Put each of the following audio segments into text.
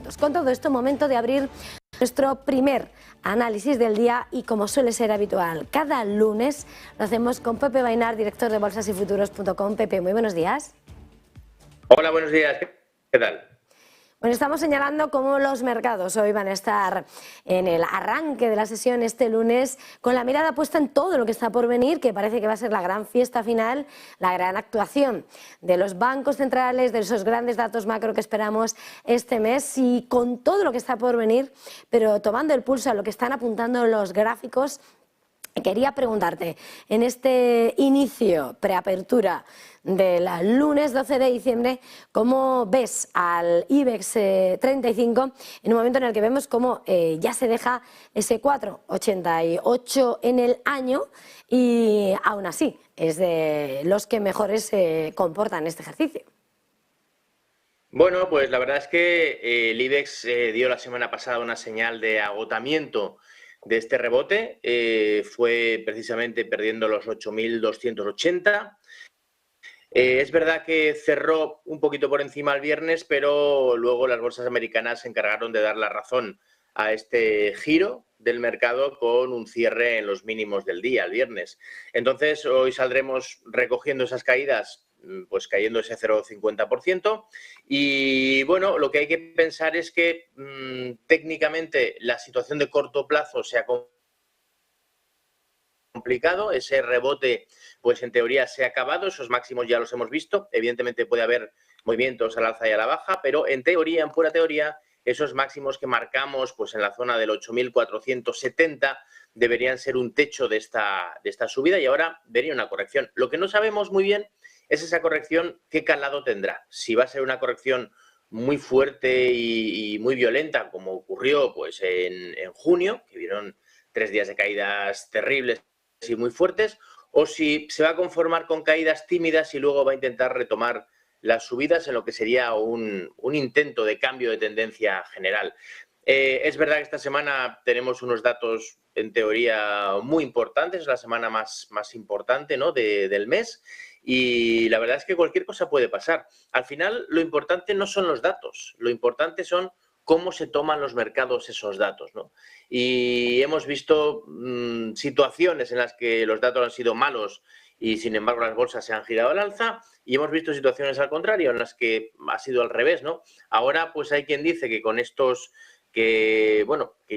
datos. Con todo esto, momento de abrir nuestro primer análisis del día y, como suele ser habitual, cada lunes lo hacemos con Pepe Bainar, director de bolsasyfuturos.com. Pepe, muy buenos días. Hola, buenos días. ¿Qué tal? Bueno, estamos señalando cómo los mercados hoy van a estar en el arranque de la sesión este lunes con la mirada puesta en todo lo que está por venir, que parece que va a ser la gran fiesta final, la gran actuación de los bancos centrales, de esos grandes datos macro que esperamos este mes y con todo lo que está por venir, pero tomando el pulso a lo que están apuntando los gráficos. Quería preguntarte, en este inicio, preapertura del lunes 12 de diciembre, ¿cómo ves al IBEX 35 en un momento en el que vemos cómo ya se deja ese 4,88 en el año y aún así es de los que mejores se comportan en este ejercicio? Bueno, pues la verdad es que el IBEX dio la semana pasada una señal de agotamiento de este rebote, fue precisamente perdiendo los 8.280. Es verdad que cerró un poquito por encima el viernes, pero luego las bolsas americanas se encargaron de dar la razón a este giro del mercado con un cierre en los mínimos del día, el viernes. Entonces, hoy saldremos recogiendo esas caídas, pues cayendo ese 0,50%. Y bueno, lo que hay que pensar es que técnicamente la situación de corto plazo se ha complicado, ese rebote pues en teoría se ha acabado, esos máximos ya los hemos visto, evidentemente puede haber movimientos al alza y a la baja, pero en teoría, en pura teoría, esos máximos que marcamos pues en la zona del 8.470 deberían ser un techo de esta subida y ahora vería una corrección. Lo que no sabemos muy bien es esa corrección qué calado tendrá, si va a ser una corrección muy fuerte y muy violenta como ocurrió pues en junio, que vieron 3 días de caídas terribles y muy fuertes, o si se va a conformar con caídas tímidas y luego va a intentar retomar las subidas en lo que sería un intento de cambio de tendencia general. Es verdad que esta semana tenemos unos datos en teoría muy importantes, es la semana más importante, ¿no?, del mes, y la verdad es que cualquier cosa puede pasar. Al final lo importante no son los datos, lo importante son cómo se toman los mercados esos datos, ¿no? Y hemos visto situaciones en las que los datos han sido malos y sin embargo las bolsas se han girado al alza, y hemos visto situaciones al contrario en las que ha sido al revés, ¿no? Ahora pues hay quien dice que con estos que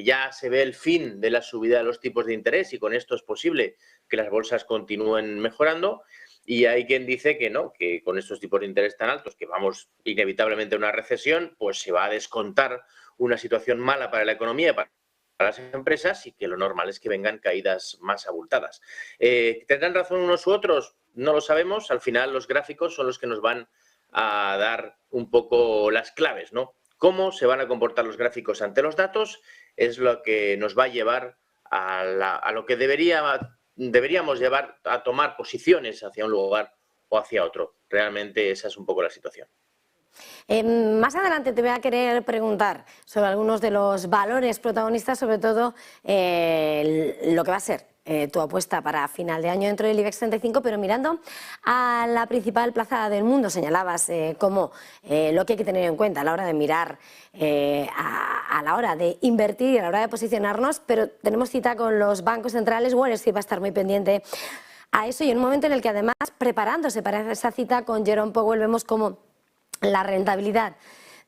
ya se ve el fin de la subida de los tipos de interés y con esto es posible que las bolsas continúen mejorando. Y hay quien dice que no, que con estos tipos de interés tan altos, que vamos inevitablemente a una recesión, pues se va a descontar una situación mala para la economía y para las empresas y que lo normal es que vengan caídas más abultadas. ¿Tendrán razón unos u otros? No lo sabemos. Al final los gráficos son los que nos van a dar un poco las claves, ¿no? Cómo se van a comportar los gráficos ante los datos es lo que nos va a llevar a lo que deberíamos llevar a tomar posiciones hacia un lugar o hacia otro. Realmente esa es un poco la situación. Más adelante te voy a querer preguntar sobre algunos de los valores protagonistas, sobre todo lo que va a ser tu apuesta para final de año dentro del IBEX 35, pero mirando a la principal plaza del mundo, señalabas como lo que hay que tener en cuenta a la hora de mirar, a la hora de invertir y a la hora de posicionarnos, pero tenemos cita con los bancos centrales. Wall Street va a estar muy pendiente a eso y en un momento en el que además, preparándose para esa cita con Jerome Powell, vemos como la rentabilidad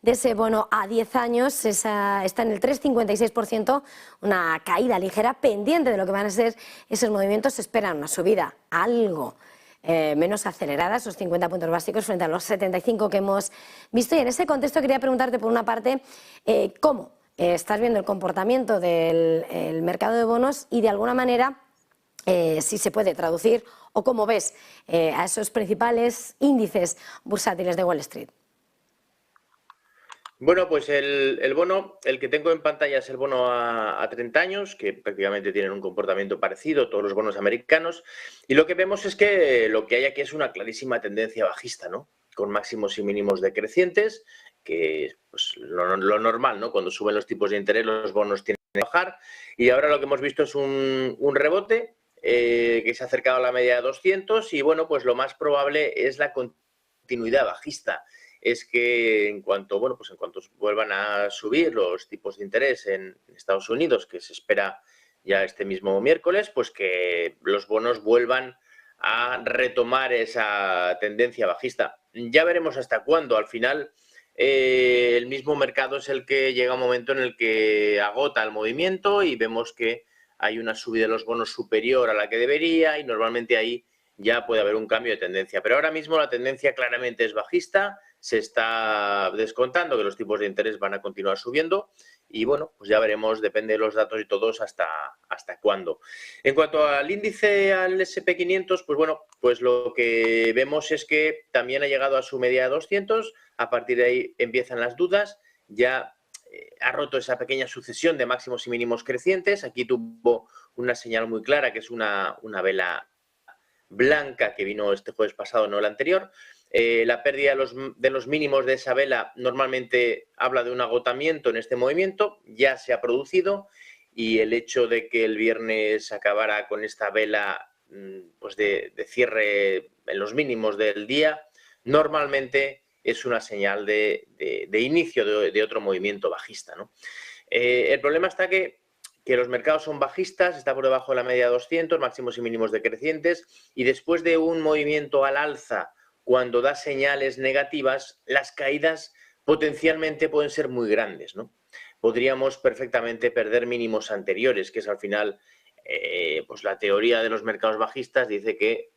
de ese bono a 10 años está en el 3,56%, una caída ligera, pendiente de lo que van a ser esos movimientos. Se espera una subida algo menos acelerada, esos 50 puntos básicos frente a los 75 que hemos visto. Y en ese contexto quería preguntarte, por una parte, cómo estás viendo el comportamiento del mercado de bonos y, de alguna manera, si se puede traducir o cómo ves a esos principales índices bursátiles de Wall Street. Bueno, pues el bono, el que tengo en pantalla es el bono a 30 años, que prácticamente tienen un comportamiento parecido, todos los bonos americanos, y lo que vemos es que lo que hay aquí es una clarísima tendencia bajista, ¿no?, con máximos y mínimos decrecientes, que pues lo normal, ¿no?, cuando suben los tipos de interés los bonos tienden a bajar, y ahora lo que hemos visto es un rebote que se ha acercado a la media de 200 y bueno, pues lo más probable es la continuidad bajista. es que en cuanto, bueno, pues en cuanto vuelvan a subir los tipos de interés en Estados Unidos, que se espera ya este mismo miércoles, pues que los bonos vuelvan a retomar esa tendencia bajista. Ya veremos hasta cuándo. Al final, el mismo mercado es el que llega a un momento en el que agota el movimiento y vemos que hay una subida de los bonos superior a la que debería y normalmente ahí ya puede haber un cambio de tendencia. Pero ahora mismo la tendencia claramente es bajista, se está descontando que los tipos de interés van a continuar subiendo y bueno, pues ya veremos, depende de los datos y todos hasta cuándo. En cuanto al índice, al SP500, pues bueno, pues lo que vemos es que también ha llegado a su media de 200, a partir de ahí empiezan las dudas, ya ha roto esa pequeña sucesión de máximos y mínimos crecientes, aquí tuvo una señal muy clara que es una vela blanca que vino este jueves pasado, no el anterior. La pérdida de los mínimos de esa vela normalmente habla de un agotamiento en este movimiento, ya se ha producido y el hecho de que el viernes acabara con esta vela pues de cierre en los mínimos del día, normalmente es una señal de inicio de otro movimiento bajista, ¿no? El problema está que los mercados son bajistas, está por debajo de la media de 200, máximos y mínimos decrecientes, y después de un movimiento al alza, cuando da señales negativas, las caídas potencialmente pueden ser muy grandes, ¿no? Podríamos perfectamente perder mínimos anteriores, que es al final, pues la teoría de los mercados bajistas dice que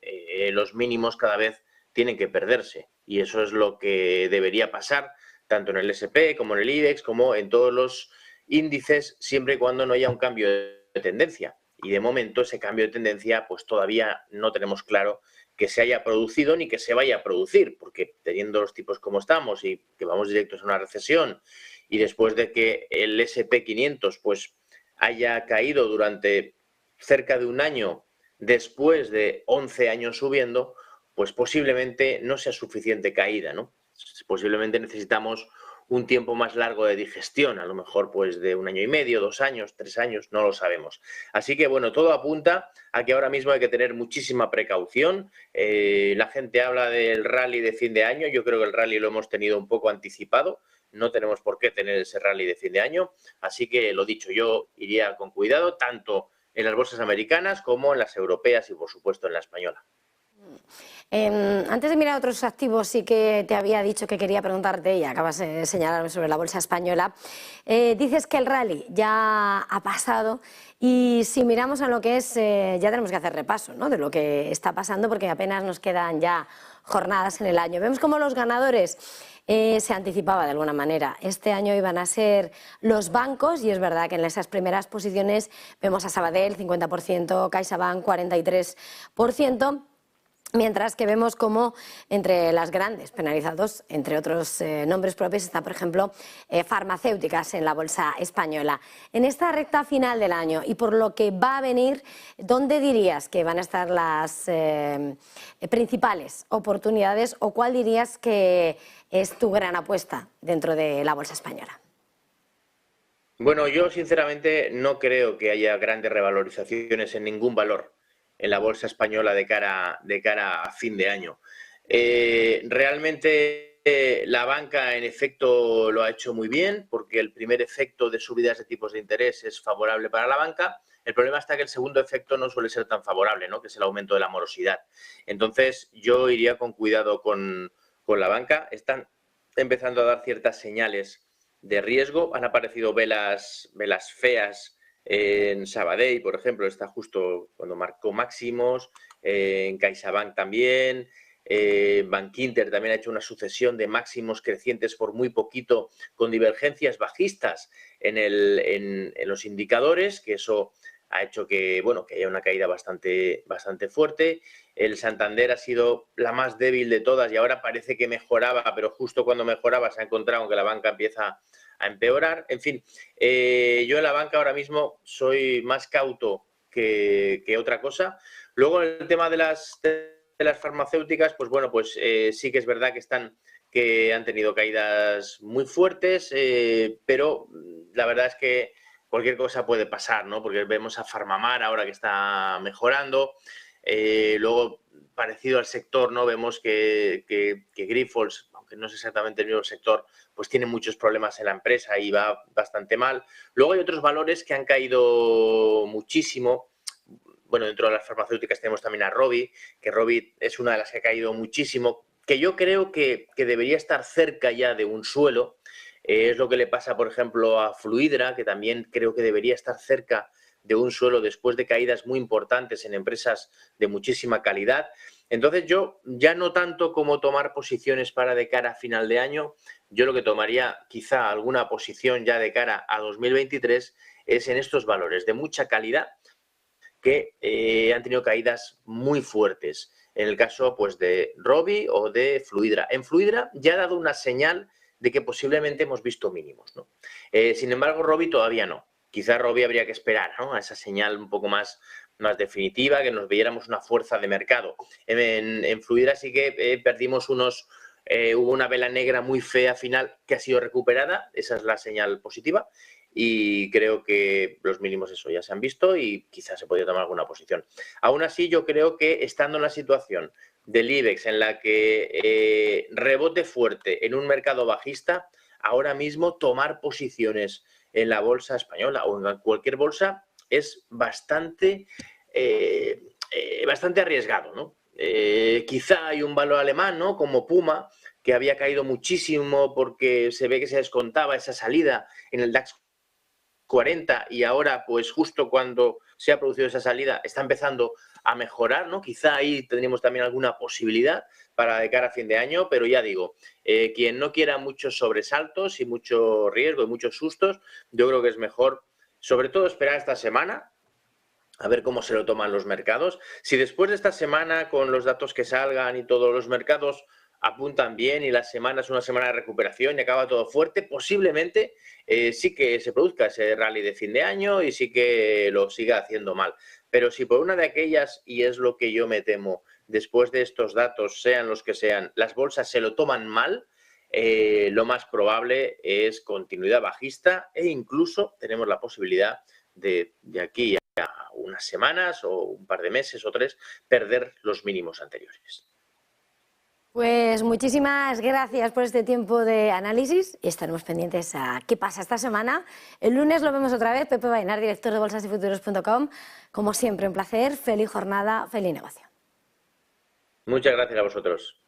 los mínimos cada vez tienen que perderse, y eso es lo que debería pasar, tanto en el S&P como en el IBEX, como en todos los índices, siempre y cuando no haya un cambio de tendencia. Y de momento ese cambio de tendencia pues todavía no tenemos claro que se haya producido ni que se vaya a producir, porque teniendo los tipos como estamos y que vamos directos a una recesión y después de que el SP500 pues haya caído durante cerca de un año después de 11 años subiendo, pues posiblemente no sea suficiente caída, ¿no? Posiblemente necesitamos un tiempo más largo de digestión, a lo mejor pues de 1 año y medio, 2 años, 3 años, no lo sabemos. Así que bueno, todo apunta a que ahora mismo hay que tener muchísima precaución. La gente habla del rally de fin de año, yo creo que el rally lo hemos tenido un poco anticipado, no tenemos por qué tener ese rally de fin de año, así que lo dicho, yo iría con cuidado tanto en las bolsas americanas como en las europeas y por supuesto en la española. Antes de mirar otros activos, sí que te había dicho que quería preguntarte, y acabas de señalarme sobre la bolsa española. Dices que el rally ya ha pasado y si miramos a lo que es, ya tenemos que hacer repaso, ¿no?, de lo que está pasando porque apenas nos quedan ya jornadas en el año. Vemos cómo los ganadores se anticipaba de alguna manera. Este año iban a ser los bancos y es verdad que en esas primeras posiciones vemos a Sabadell 50%, CaixaBank 43%. Mientras que vemos como entre las grandes penalizados, entre otros nombres propios, está por ejemplo farmacéuticas en la bolsa española. En esta recta final del año y por lo que va a venir, ¿dónde dirías que van a estar las principales oportunidades o cuál dirías que es tu gran apuesta dentro de la bolsa española? Bueno, yo sinceramente no creo que haya grandes revalorizaciones en ningún valor en la bolsa española de cara a fin de año. Realmente la banca en efecto lo ha hecho muy bien porque el primer efecto de subidas de tipos de interés es favorable para la banca. El problema está que el segundo efecto no suele ser tan favorable, ¿no?, que es el aumento de la morosidad. Entonces yo iría con cuidado con la banca. Están empezando a dar ciertas señales de riesgo. Han aparecido velas feas en Sabadell, por ejemplo, está justo cuando marcó máximos, en CaixaBank también, Bankinter también ha hecho una sucesión de máximos crecientes por muy poquito, con divergencias bajistas en los indicadores, que eso ha hecho que, bueno, que haya una caída bastante fuerte. El Santander ha sido la más débil de todas y ahora parece que mejoraba, pero justo cuando mejoraba se ha encontrado que la banca empieza a empeorar. En fin, yo en la banca ahora mismo soy más cauto que otra cosa. Luego el tema de las farmacéuticas, pues bueno, pues sí que es verdad que han tenido caídas muy fuertes, pero la verdad es que cualquier cosa puede pasar, ¿no? Porque vemos a Farmamar ahora que está mejorando. Luego parecido al sector, ¿no? Vemos que Grifols, aunque no es exactamente el mismo sector, pues tiene muchos problemas en la empresa y va bastante mal. Luego hay otros valores que han caído muchísimo. Bueno, dentro de las farmacéuticas tenemos también a Rovi, que Rovi es una de las que ha caído muchísimo, que yo creo que debería estar cerca ya de un suelo. Es lo que le pasa, por ejemplo, a Fluidra, que también creo que debería estar cerca de un suelo después de caídas muy importantes en empresas de muchísima calidad. Entonces yo ya no tanto como tomar posiciones para de cara a final de año, yo lo que tomaría quizá alguna posición ya de cara a 2023 es en estos valores de mucha calidad que han tenido caídas muy fuertes. En el caso pues de Rovi o de Fluidra. En Fluidra ya ha dado una señal de que posiblemente hemos visto mínimos, ¿no? Sin embargo, Rovi todavía no. Quizá Rovi habría que esperar, ¿no?, a esa señal un poco más definitiva, que nos viéramos una fuerza de mercado. En Fluidra sí que perdimos hubo una vela negra muy fea final que ha sido recuperada, esa es la señal positiva, y creo que los mínimos eso ya se han visto y quizás se podría tomar alguna posición. Aún así, yo creo que estando en la situación del IBEX en la que rebote fuerte en un mercado bajista, ahora mismo tomar posiciones en la bolsa española o en cualquier bolsa es bastante arriesgado, ¿no? Quizá hay un valor alemán, ¿no?, como Puma, que había caído muchísimo porque se ve que se descontaba esa salida en el DAX 40 y ahora, pues justo cuando se ha producido esa salida, está empezando a mejorar, ¿no? Quizá ahí tendríamos también alguna posibilidad para de cara a fin de año, pero ya digo, quien no quiera muchos sobresaltos y mucho riesgo y muchos sustos, yo creo que es mejor, sobre todo, esperar esta semana, a ver cómo se lo toman los mercados. Si después de esta semana, con los datos que salgan y todos los mercados apuntan bien y la semana es una semana de recuperación y acaba todo fuerte, posiblemente sí que se produzca ese rally de fin de año y sí que lo siga haciendo mal. Pero si por una de aquellas, y es lo que yo me temo, después de estos datos, sean los que sean, las bolsas se lo toman mal, lo más probable es continuidad bajista e incluso tenemos la posibilidad de aquí a unas semanas o un par de meses o 3 perder los mínimos anteriores. Pues muchísimas gracias por este tiempo de análisis y estaremos pendientes a qué pasa esta semana. El lunes lo vemos otra vez. Pepe Vainar, director de bolsasyfuturos.com. Como siempre, un placer. Feliz jornada, feliz negocio. Muchas gracias a vosotros.